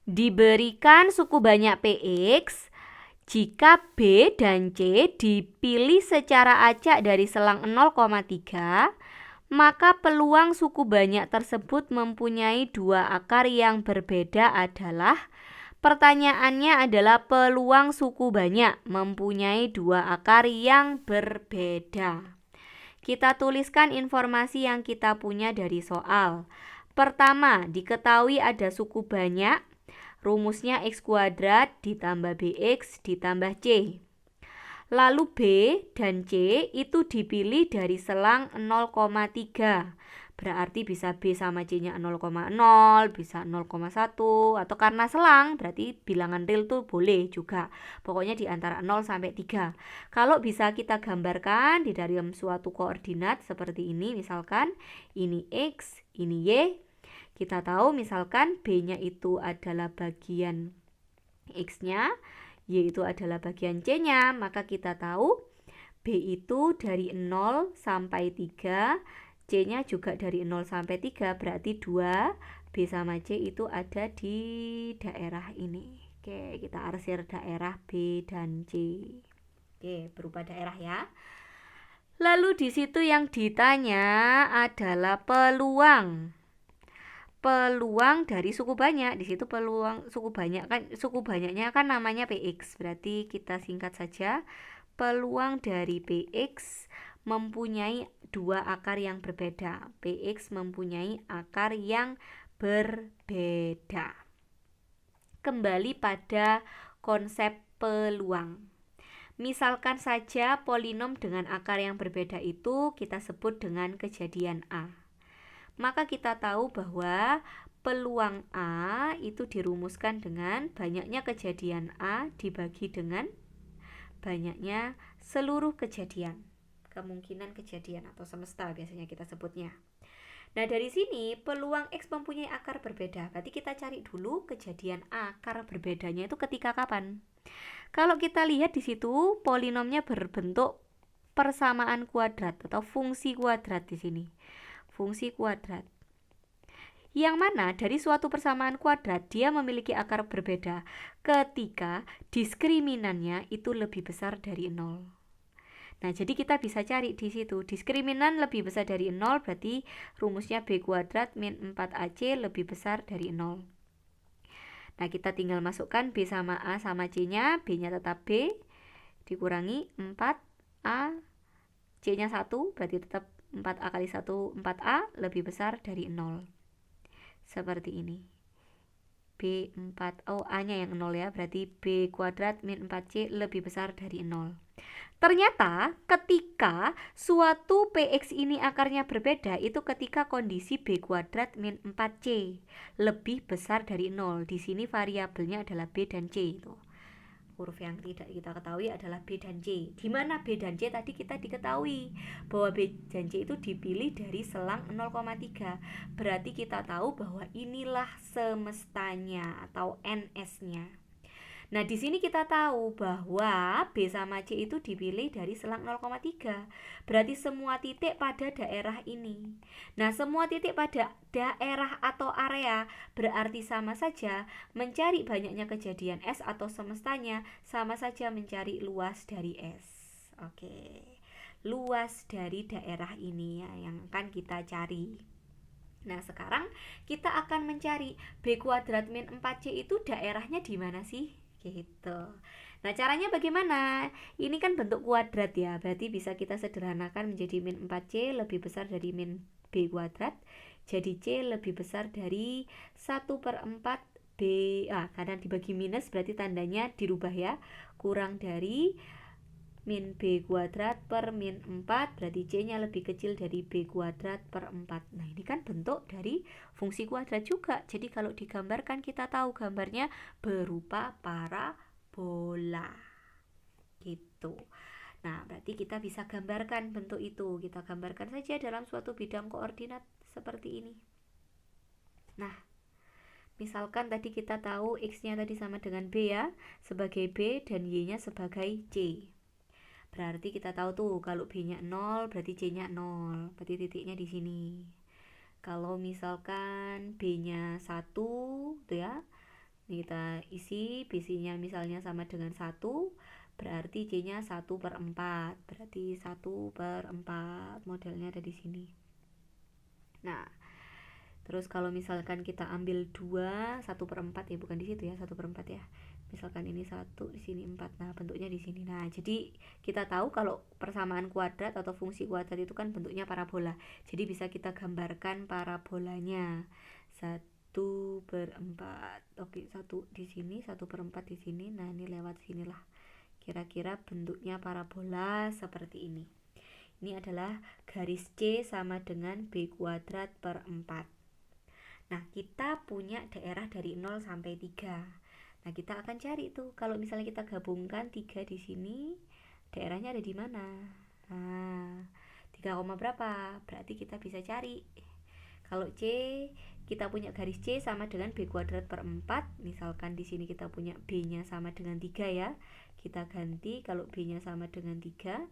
Diberikan suku banyak Px jika B dan C dipilih secara acak dari selang 0,3, maka peluang suku banyak tersebut mempunyai dua akar yang berbeda adalah. Pertanyaannya adalah peluang suku banyak mempunyai dua akar yang berbeda. Kita tuliskan informasi yang kita punya dari soal. Pertama, diketahui ada suku banyak. Rumusnya x kuadrat ditambah bx ditambah c. Lalu B dan C itu dipilih dari selang 0,3. Berarti bisa B sama C-nya 0,0, bisa 0,1, atau karena selang berarti bilangan real tuh boleh juga. Pokoknya di antara 0 sampai 3. Kalau bisa kita gambarkan di dalam suatu koordinat seperti ini, misalkan ini X, ini Y. Kita tahu misalkan B-nya itu adalah bagian X-nya, Y itu adalah bagian C-nya, maka kita tahu B itu dari 0 sampai 3, C-nya juga dari 0 sampai 3, berarti 2, B sama C itu ada di daerah ini. Oke, kita arsir daerah B dan C. Oke, berupa daerah ya. Lalu di situ yang ditanya adalah peluang dari suku banyak. Di situ peluang suku banyak kan, suku banyaknya kan namanya PX. Berarti kita singkat saja, peluang dari PX mempunyai dua akar yang berbeda. PX mempunyai akar yang berbeda. Kembali pada konsep peluang. Misalkan saja polinom dengan akar yang berbeda itu kita sebut dengan kejadian A. Maka kita tahu bahwa peluang A itu dirumuskan dengan banyaknya kejadian A dibagi dengan banyaknya seluruh kejadian. Kemungkinan kejadian atau semesta biasanya kita sebutnya. Nah, dari sini peluang X mempunyai akar berbeda. Berarti kita cari dulu kejadian akar berbedanya itu ketika kapan. Kalau kita lihat di situ polinomnya berbentuk persamaan kuadrat atau fungsi kuadrat di sini. Fungsi kuadrat. Yang mana dari suatu persamaan kuadrat dia memiliki akar berbeda ketika diskriminannya itu lebih besar dari 0. Nah, jadi kita bisa cari di situ. Diskriminan lebih besar dari 0 berarti rumusnya B kuadrat min 4AC lebih besar dari 0. Nah, kita tinggal masukkan B sama A sama C-nya. B-nya tetap B dikurangi 4A, C-nya 1 berarti tetap 4A kali 1 4A lebih besar dari 0. Seperti ini. B4, A-nya yang 0 ya, berarti B kuadrat min 4C lebih besar dari 0. Ternyata ketika suatu PX ini akarnya berbeda itu ketika kondisi B kuadrat min 4C lebih besar dari 0. Di sini variabelnya adalah B dan C itu. Huruf yang tidak kita ketahui adalah B dan C. Di mana B dan C tadi kita diketahui bahwa B dan C itu dipilih dari selang 0,3. Berarti kita tahu bahwa inilah semestanya atau NS-nya. Nah, di sini kita tahu bahwa B sama C itu dipilih dari selang 0,3. Berarti semua titik pada daerah ini. Nah, semua titik pada daerah atau area berarti sama saja mencari banyaknya kejadian S atau semestanya sama saja mencari luas dari S. Oke. Luas dari daerah ini ya, yang akan kita cari. Nah, sekarang kita akan mencari B kuadrat min 4C itu daerahnya di mana sih? Gitu. Nah, caranya bagaimana? Ini kan bentuk kuadrat ya, berarti bisa kita sederhanakan menjadi min 4C lebih besar dari min B kuadrat. Jadi C lebih besar dari 1/4 B, karena dibagi minus berarti tandanya dirubah ya, kurang dari min B kuadrat per min 4, berarti C-nya lebih kecil dari B kuadrat per 4. Nah, ini kan bentuk dari fungsi kuadrat juga. Jadi kalau digambarkan kita tahu gambarnya berupa parabola. Gitu. Nah, berarti kita bisa gambarkan bentuk itu. Kita gambarkan saja dalam suatu bidang koordinat seperti ini. Nah, misalkan tadi kita tahu X-nya tadi sama dengan B ya, sebagai B dan Y-nya sebagai C. Berarti kita tahu tuh kalau B-nya 0 berarti C-nya 0. Berarti titiknya di sini. Kalau misalkan B-nya 1 tuh ya, Ini kita isi, BC-nya misalnya sama dengan 1, berarti C-nya 1/4. Berarti 1/4 modelnya ada di sini. Nah, terus kalau misalkan kita ambil 2, 1/4 ya, bukan di situ ya, 1/4 ya. Misalkan ini 1, di sini 4. Nah, bentuknya di sini. Nah, jadi kita tahu kalau persamaan kuadrat atau fungsi kuadrat itu kan bentuknya parabola. Jadi bisa kita gambarkan parabolanya. 1/4. Oke, 1 di sini, 1/4 di sini. Nah, ini lewat sinilah. Kira-kira bentuknya parabola seperti ini. Ini adalah garis C sama dengan B kuadrat per 4. Nah, kita punya daerah dari 0 sampai 3. Nah, kita akan cari tuh, kalau misalnya kita gabungkan 3 di sini, daerahnya ada di mana? Nah, 3, berapa? Berarti kita bisa cari. Kalau C, kita punya garis C sama dengan B kuadrat per 4. Misalkan di sini kita punya B-nya sama dengan 3 ya. Kita ganti, kalau B-nya sama dengan 3,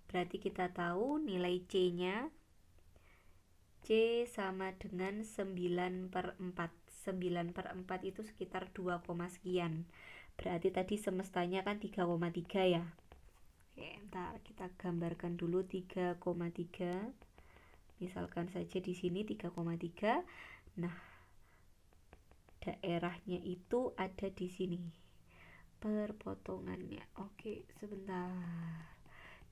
berarti kita tahu nilai C-nya C sama dengan 9/4. 9/4 itu sekitar 2, sekian. Berarti tadi semestanya kan 3,3 ya. Oke, ntar kita gambarkan dulu 3,3. Misalkan saja di sini 3,3. Nah, daerahnya itu ada di sini. Perpotongannya. Oke, sebentar.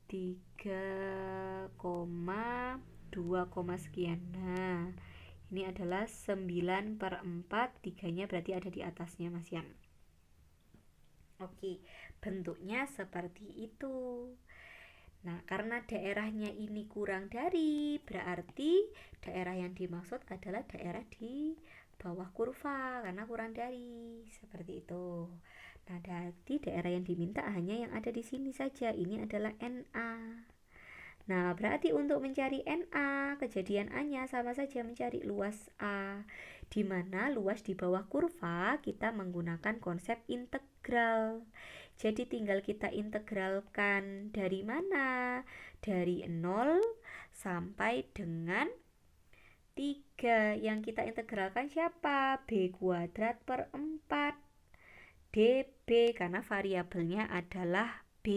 3,2, sekian. Nah, ini adalah 9/4. 3-nya berarti ada di atasnya, Mas Yan. Oke, bentuknya seperti itu. Nah, karena daerahnya ini kurang dari, berarti daerah yang dimaksud adalah daerah di bawah kurva karena kurang dari, seperti itu. Nah, berarti daerah yang diminta hanya yang ada di sini saja. Ini adalah NA. Nah, berarti untuk mencari NA, kejadian A-nya sama saja mencari luas A, di mana luas di bawah kurva kita menggunakan konsep integral. Jadi tinggal kita integralkan dari mana? Dari 0 sampai dengan 3. Yang kita integralkan siapa? B kuadrat per 4 dB, karena variabelnya adalah B.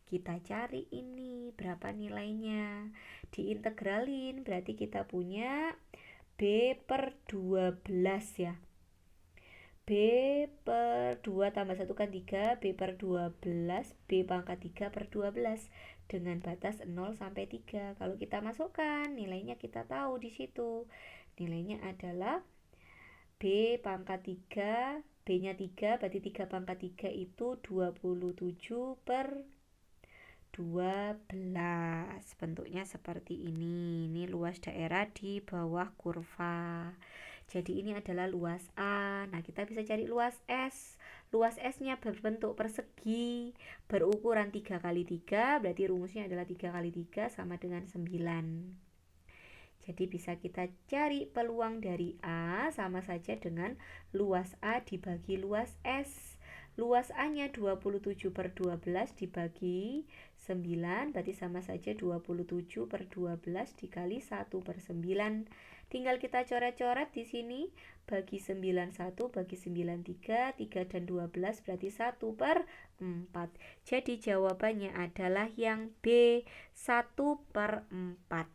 Kita cari ini berapa nilainya, diintegralin, berarti kita punya B/12 ya. B per 2 tambah 1 kan 3, B per 12, B pangkat 3/12 dengan batas 0 sampai 3. Kalau kita masukkan nilainya kita tahu di situ. Nilainya adalah B pangkat 3, B-nya 3, berarti 3 pangkat 3 itu 27/12. Bentuknya seperti ini. Ini luas daerah di bawah kurva. Jadi ini adalah luas A. Nah, kita bisa cari luas S. Luas S-nya berbentuk persegi, berukuran 3 kali 3, berarti rumusnya adalah 3 kali 3 sama dengan 9. Jadi bisa kita cari peluang dari A sama saja dengan luas A dibagi luas S. Luas A-nya 27/12 dibagi 9, berarti sama saja 27/12 dikali 1/9. Tinggal kita coret-coret di sini, bagi 9 1, bagi 9 3, 3 dan 12 berarti 1/4. Jadi jawabannya adalah yang B, 1/4.